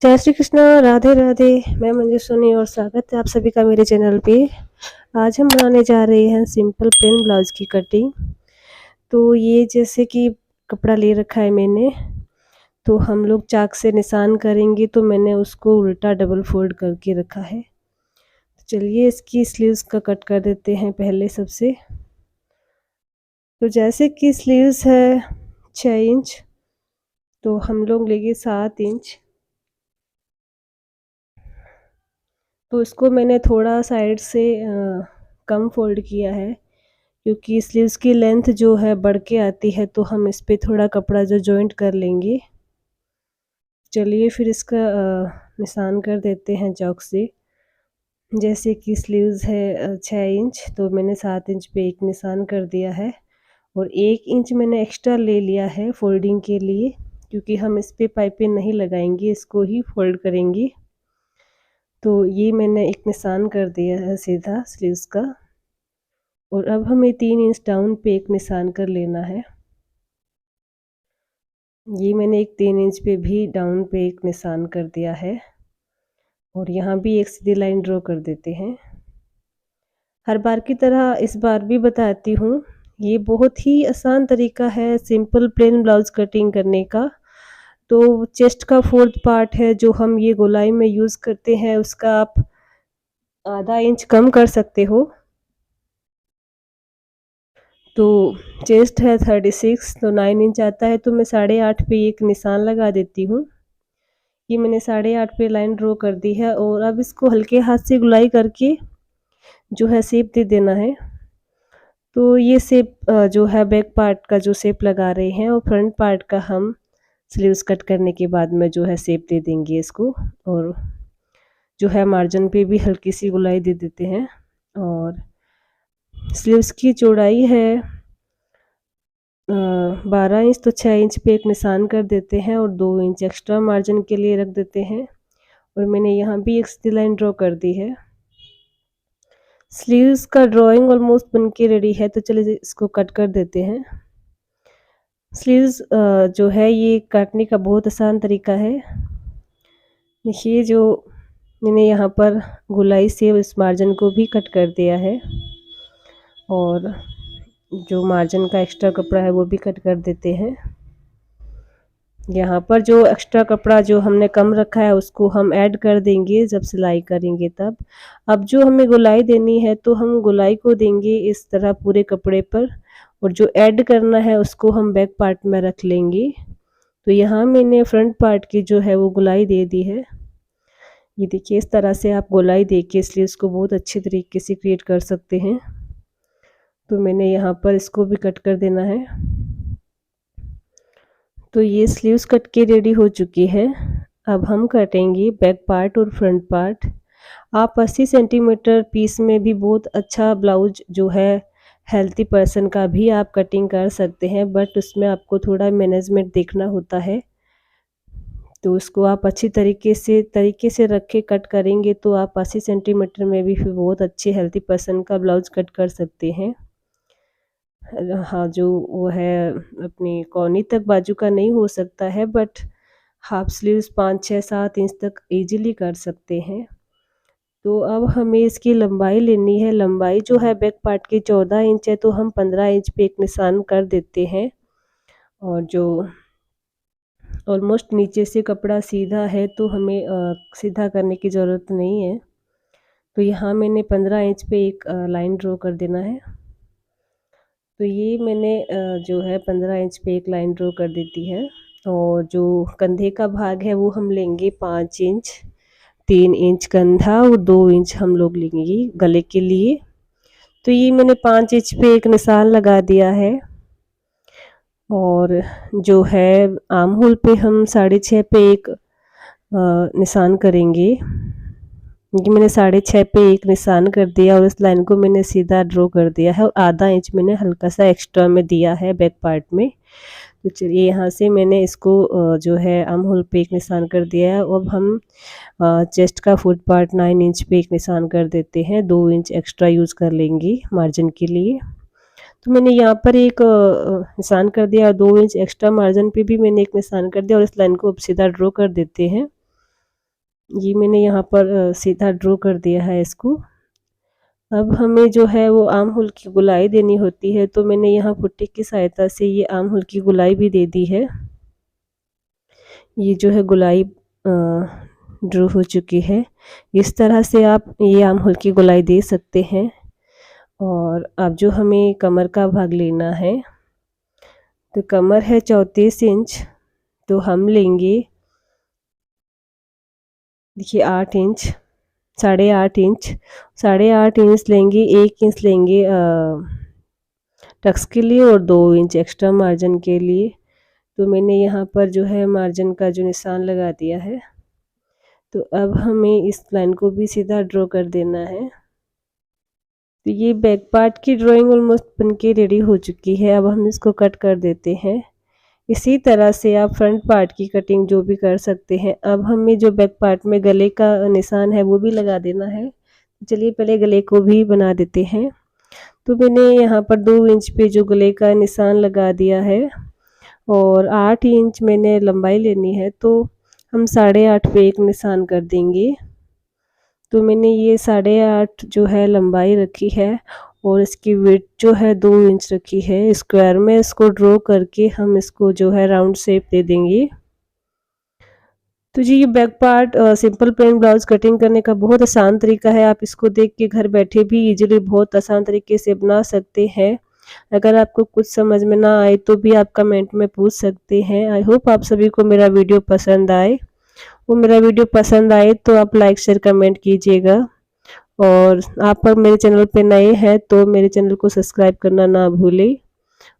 जय श्री कृष्ण, राधे राधे। मैं मंजू सोनी और स्वागत है आप सभी का मेरे चैनल पे। आज हम बनाने जा रहे हैं सिंपल प्लेन ब्लाउज की कटिंग। तो ये जैसे कि कपड़ा ले रखा है मैंने, तो हम लोग चाक से निशान करेंगे, तो मैंने उसको उल्टा डबल फोल्ड करके रखा है। तो चलिए इसकी स्लीव्स का कट कर देते हैं पहले सबसे। तो जैसे कि स्लीव्स है 6 इंच, तो हम लोग लेंगे 7 इंच। तो इसको मैंने थोड़ा साइड से कम फोल्ड किया है, क्योंकि स्लीव्स की लेंथ जो है बढ़ के आती है, तो हम इस पे थोड़ा कपड़ा जो जॉइंट कर लेंगे। चलिए फिर इसका निशान कर देते हैं चॉक से। जैसे कि स्लीव्स है 6 इंच, तो मैंने 7 इंच पे एक निशान कर दिया है और 1 इंच मैंने एक्स्ट्रा ले लिया है फोल्डिंग के लिए, क्योंकि हम इस पे पाइपिंग नहीं लगाएंगे, इसको ही फोल्ड करेंगे। तो ये मैंने एक निशान कर दिया है सीधा स्लीव्स का। और अब हमें 3 इंच डाउन पे एक निशान कर लेना है। ये मैंने एक 3 इंच पे भी डाउन पे एक निशान कर दिया है और यहाँ भी एक सीधी लाइन ड्रॉ कर देते हैं। हर बार की तरह इस बार भी बताती हूँ, ये बहुत ही आसान तरीका है सिंपल प्लेन ब्लाउज कटिंग करने का। तो चेस्ट का 4th पार्ट है जो हम ये गोलाई में यूज़ करते हैं, उसका आप आधा इंच कम कर सकते हो। तो चेस्ट है 36, तो 9 इंच आता है, तो मैं 8.5 पे एक निशान लगा देती हूँ। ये मैंने 8.5 पे लाइन ड्रॉ कर दी है और अब इसको हल्के हाथ से गुलाई करके जो है शेप दे देना है। तो ये शेप जो है बैक पार्ट का जो शेप लगा रहे हैं, और फ्रंट पार्ट का हम स्लीव्स कट करने के बाद में जो है शेप दे देंगे इसको। और जो है मार्जिन पे भी हल्की सी गुलाई दे देते हैं। और स्लीव्स की चौड़ाई है 12 इंच, तो 6 इंच पे एक निशान कर देते हैं और 2 इंच एक्स्ट्रा मार्जिन के लिए रख देते हैं। और मैंने यहाँ भी एक सीधी लाइन ड्रॉ कर दी है। स्लीव्स का ड्राइंग ऑलमोस्ट बनके रेडी है, तो चलिए इसको कट कर देते हैं। स्लीव्स जो है ये काटने का बहुत आसान तरीका है। देखिए जो मैंने यहाँ पर गोलाई से इस मार्जिन को भी कट कर दिया है और जो मार्जिन का एक्स्ट्रा कपड़ा है वो भी कट कर देते हैं। यहाँ पर जो एक्स्ट्रा कपड़ा जो हमने कम रखा है उसको हम ऐड कर देंगे जब सिलाई करेंगे तब। अब जो हमें गोलाई देनी है, तो हम गोलाई को देंगे इस तरह पूरे कपड़े पर, और जो ऐड करना है उसको हम बैक पार्ट में रख लेंगे। तो यहाँ मैंने फ्रंट पार्ट की जो है वो गोलाई दे दी है। ये देखिए इस तरह से आप गोलाई दे के स्लीव्स को बहुत अच्छे तरीके से क्रिएट कर सकते हैं। तो मैंने यहाँ पर इसको भी कट कर देना है। तो ये स्लीव्स कट के रेडी हो चुकी है। अब हम कटेंगे बैक पार्ट और फ्रंट पार्ट। आप 80 सेंटीमीटर पीस में भी बहुत अच्छा ब्लाउज जो है हेल्थी पर्सन का भी आप कटिंग कर सकते हैं, बट उसमें आपको थोड़ा मैनेजमेंट देखना होता है। तो उसको आप अच्छी तरीके से रख के कट करेंगे, तो आप 80 सेंटीमीटर में भी फिर बहुत अच्छे हेल्थी पर्सन का ब्लाउज कट कर सकते हैं। हाँ, जो वो है अपनी कोहनी तक बाजू का नहीं हो सकता है, बट हाफ स्लीव्स 5, 6, 7 इंच तक इजीली कर सकते हैं। तो अब हमें इसकी लंबाई लेनी है। लंबाई जो है बैक पार्ट की 14 इंच है, तो हम 15 इंच पे एक निशान कर देते हैं। और जो ऑलमोस्ट नीचे से कपड़ा सीधा है, तो हमें सीधा करने की ज़रूरत नहीं है। तो यहाँ मैंने 15 इंच पे एक लाइन ड्रॉ कर देना है। तो ये मैंने जो है 15 इंच पे एक लाइन ड्रॉ कर देती है। और जो कंधे का भाग है वो हम लेंगे 5 इंच, 3 इंच कंधा और 2 इंच हम लोग लेंगे गले के लिए। तो ये मैंने 5 इंच पे एक निशान लगा दिया है। और जो है आर्म होल पे हम 6.5 पे एक निशान करेंगे। ये मैंने 6.5 पे एक निशान कर दिया और इस लाइन को मैंने सीधा ड्रॉ कर दिया है, और आधा इंच मैंने हल्का सा एक्स्ट्रा में दिया है बैक पार्ट में। तो चलिए यहाँ से मैंने इसको जो है आर्म होल पे एक निशान कर दिया है। अब हम चेस्ट का फुट पार्ट 9 इंच पे एक निशान कर देते हैं, 2 इंच एक्स्ट्रा यूज़ कर लेंगे मार्जिन के लिए। तो मैंने यहाँ पर एक निशान कर दिया, 2 इंच एक्स्ट्रा मार्जिन पे भी मैंने एक निशान कर दिया और इस लाइन को अब सीधा ड्रॉ कर देते हैं। ये मैंने यहाँ पर सीधा ड्रॉ कर दिया है इसको। अब हमें जो है वो आर्म होल की गोलाई देनी होती है, तो मैंने यहाँ पुट्टी की सहायता से ये आर्म होल की गोलाई भी दे दी है। ये जो है गोलाई ड्रॉ हो चुकी है। इस तरह से आप ये आर्म होल की गोलाई दे सकते हैं। और अब जो हमें कमर का भाग लेना है, तो कमर है 34 इंच, तो हम लेंगे, देखिए 8 इंच, 8.5 इंच, 8.5 इंच लेंगे, 1 इंच लेंगे टक्स के लिए और 2 इंच एक्स्ट्रा मार्जिन के लिए। तो मैंने यहाँ पर जो है मार्जिन का जो निशान लगा दिया है। तो अब हमें इस लाइन को भी सीधा ड्रॉ कर देना है। तो ये बैक पार्ट की ड्राइंग ऑलमोस्ट बनके रेडी हो चुकी है। अब हम इसको कट कर देते हैं। इसी तरह से आप फ्रंट पार्ट की कटिंग जो भी कर सकते हैं। अब हमें जो बैक पार्ट में गले का निशान है वो भी लगा देना है। चलिए पहले गले को भी बना देते हैं। तो मैंने यहाँ पर 2 इंच पे जो गले का निशान लगा दिया है और 8 इंच मैंने लंबाई लेनी है, तो हम 8.5 पे एक निशान कर देंगे। तो मैंने ये 8.5 जो है लंबाई रखी है और इसकी विड्थ जो है 2 इंच रखी है। स्क्वायर में इसको ड्रॉ करके हम इसको जो है राउंड शेप दे देंगे। तो जी ये back part simple plain blouse cutting करने का बहुत आसान तरीका है। आप इसको देख के घर बैठे भी इजीली बहुत आसान तरीके से बना सकते हैं। अगर आपको कुछ समझ में ना आए तो भी आप कमेंट में पूछ सकते हैं। आई होप आप सभी को मेरा वीडियो पसंद आए। वो मेरा वीडियो पसंद आए तो आप लाइक शेयर कमेंट कीजिएगा। और आप पर मेरे चैनल पे नए हैं तो मेरे चैनल को सब्सक्राइब करना ना भूलें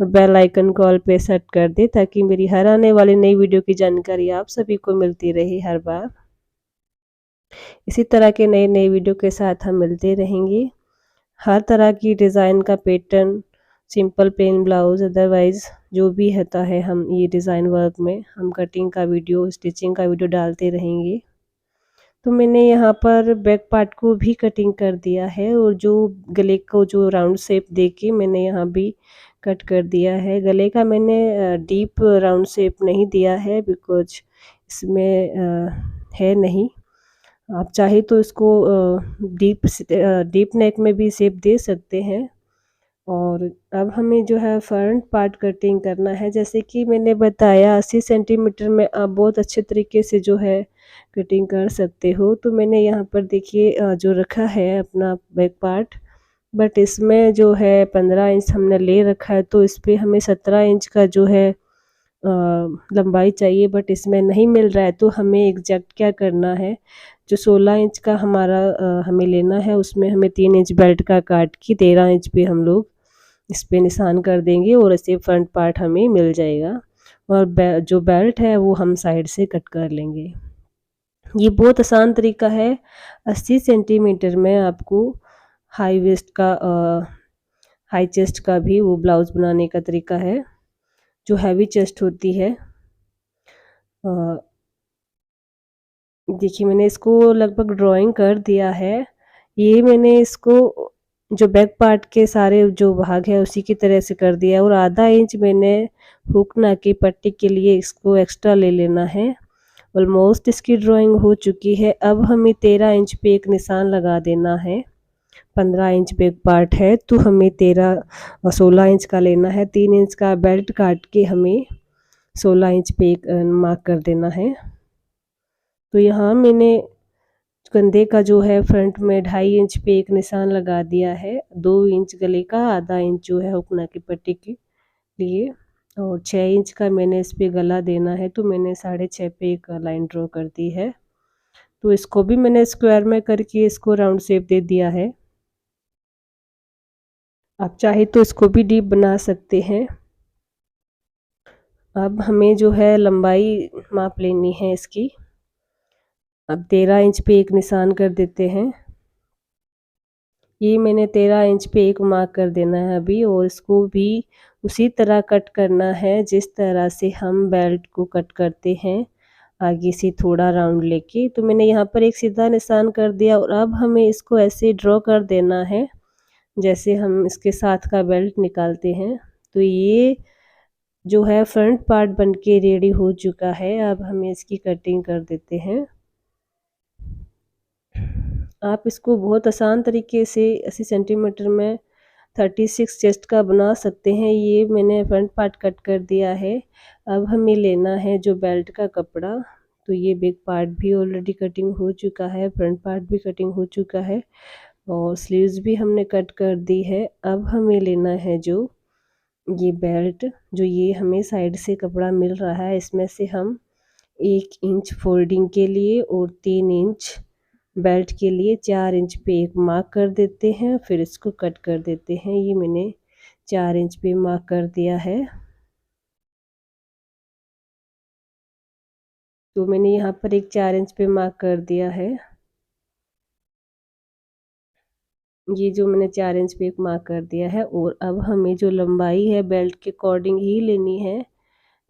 और बेल आइकन को ऑल पे सेट कर दें, ताकि मेरी हर आने वाली नई वीडियो की जानकारी आप सभी को मिलती रहे हर बार। इसी तरह के नए नए वीडियो के साथ हम मिलते रहेंगे। हर तरह की डिज़ाइन का pattern, simple plain blouse, otherwise जो भी होता है, हम ये डिज़ाइन वर्क में हम कटिंग का वीडियो, स्टिचिंग का वीडियो डालते रहेंगे। तो मैंने यहाँ पर बैक पार्ट को भी कटिंग कर दिया है और जो गले को जो राउंड शेप देके मैंने यहाँ भी कट कर दिया है। गले का मैंने डीप राउंड शेप नहीं दिया है बिकॉज इसमें है नहीं। आप चाहे तो इसको डीप नेक में भी शेप दे सकते हैं। और अब हमें जो है फ्रंट पार्ट कटिंग करना है। जैसे कि मैंने बताया 80 सेंटीमीटर में आप बहुत अच्छे तरीके से जो है कटिंग कर सकते हो। तो मैंने यहाँ पर देखिए जो रखा है अपना बैक पार्ट, बट इसमें जो है 15 इंच हमने ले रखा है, तो इस पर हमें 17 इंच का जो है लंबाई चाहिए, बट इसमें नहीं मिल रहा है। तो हमें एग्जैक्ट क्या करना है, जो 16 इंच का हमारा हमें लेना है, उसमें हमें 3 इंच बेल्ट का काट के 13 इंच पे हम लोग इस पे निशान कर देंगे और ऐसे फ्रंट पार्ट हमें मिल जाएगा। और जो बेल्ट है वो हम साइड से कट कर लेंगे। ये बहुत आसान तरीका है। 80 सेंटीमीटर में आपको हाई वेस्ट का हाई चेस्ट का भी वो ब्लाउज बनाने का तरीका है, जो हैवी चेस्ट होती है। देखिए मैंने इसको लगभग ड्राइंग कर दिया है। ये मैंने इसको जो बैक पार्ट के सारे जो भाग है उसी की तरह से कर दिया, और आधा इंच मैंने हुक ना की पट्टी के लिए इसको एक्स्ट्रा ले लेना है। ऑलमोस्ट इसकी ड्राइंग हो चुकी है। अब हमें 13 इंच पे एक निशान लगा देना है। 15 इंच बैक पार्ट है तो हमें 16 इंच का लेना है। 3 इंच का बेल्ट काट के हमें 16 इंच पे एक मार्क कर देना है। तो यहाँ मैंने कंधे का जो है फ्रंट में 2.5 इंच पे एक निशान लगा दिया है। 2 इंच गले का, आधा इंच जो है हुकना की पट्टी के लिए, और 6 इंच का मैंने इस पे गला देना है। तो मैंने 6.5 पे एक लाइन ड्रॉ कर दी है। तो इसको भी मैंने स्क्वायर में करके इसको राउंड शेप दे दिया है। आप चाहे तो इसको भी डीप बना सकते हैं। अब हमें जो है लंबाई माप लेनी है इसकी। अब 13 इंच पे एक निशान कर देते हैं। ये मैंने 13 इंच पे एक मार्क कर देना है अभी, और इसको भी उसी तरह कट करना है जिस तरह से हम बेल्ट को कट करते हैं, आगे से थोड़ा राउंड लेके। तो मैंने यहाँ पर एक सीधा निशान कर दिया और अब हमें इसको ऐसे ड्रॉ कर देना है जैसे हम इसके साथ का बेल्ट निकालते हैं। तो ये जो है फ्रंट पार्ट बनके रेडी हो चुका है। अब हमें इसकी कटिंग कर देते हैं। आप इसको बहुत आसान तरीके से 80 सेंटीमीटर में 36 चेस्ट का बना सकते हैं। ये मैंने फ्रंट पार्ट कट कर दिया है। अब हमें लेना है जो बेल्ट का कपड़ा, तो ये बैक पार्ट भी ऑलरेडी कटिंग हो चुका है, फ्रंट पार्ट भी कटिंग हो चुका है और स्लीव्स भी हमने कट कर दी है। अब हमें लेना है जो ये बेल्ट, जो ये हमें साइड से कपड़ा मिल रहा है, इसमें से हम 1 इंच फोल्डिंग के लिए और 3 इंच बेल्ट के लिए 4 इंच पे एक मार्क कर देते हैं, फिर इसको कट कर देते हैं। ये मैंने 4 इंच पे मार्क कर दिया है। तो मैंने यहाँ पर एक 4 इंच पे मार्क कर दिया है। ये जो मैंने 4 इंच पे एक मार्क कर दिया है और अब हमें जो लंबाई है बेल्ट के अकॉर्डिंग ही लेनी है।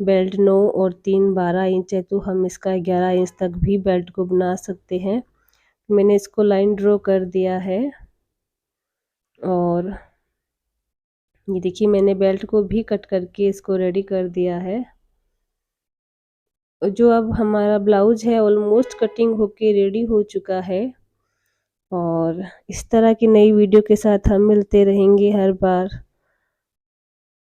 बेल्ट 9 और 3 12 इंच है, तो हम इसका 11 इंच तक भी बेल्ट को बना सकते हैं। मैंने इसको लाइन ड्रॉ कर दिया है और ये देखिए मैंने बेल्ट को भी कट करके इसको रेडी कर दिया है। जो अब हमारा ब्लाउज है ऑलमोस्ट कटिंग होके रेडी हो चुका है और इस तरह की नई वीडियो के साथ हम मिलते रहेंगे हर बार।